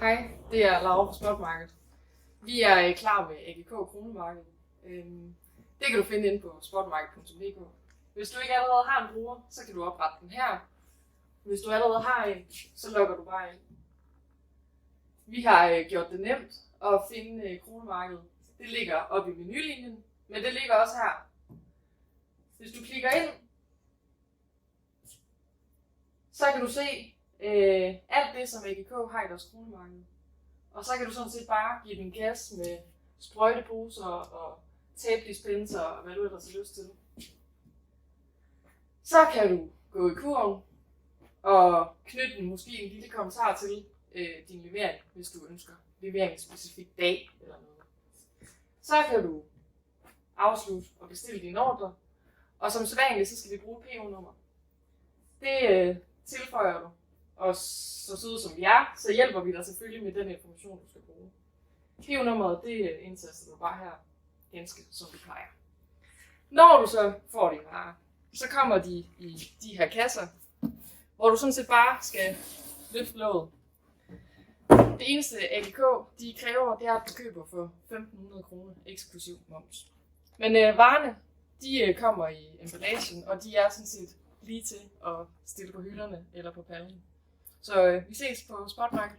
Hej, det er Laura fra Spotmarket. Vi er klar med AGK Kronemarked. Det kan du finde inde på spotmarket.dk. Hvis du ikke allerede har en bruger, så kan du oprette den her. Hvis du allerede har en, så logger du bare ind. Vi har gjort det nemt at finde Kronemarkedet. Det ligger oppe i menulinjen, men det ligger også her. Hvis du klikker ind, så kan du se alt det, som AGK har i deres kronemarked. Og så kan du sådan set bare give den gas med sprøjteposer og tape-dispenser og hvad du ellers har lyst til. Så kan du gå i kurven og knytte måske en lille kommentar til din levering, hvis du ønsker levering en specifik dag eller noget. Så kan du afslutte og bestille din ordre, og som sædvanligt, så skal vi bruge PO-nummer. Det tilføjer du, og så søde som vi er, så hjælper vi dig selvfølgelig med den information, du skal bruge. PO-nummeret, det indtaster du bare her, ganske som vi plejer. Når du så får dine varer, så kommer de i de her kasser, hvor du sådan set bare skal løfte låget. Det eneste AGK, de kræver, det er, at du køber for 1.500 kroner eksklusiv moms. Men varerne, de kommer i emballagen, og de er sådan set lige til at stille på hylderne eller på pallen. Så vi ses på Spotmarket.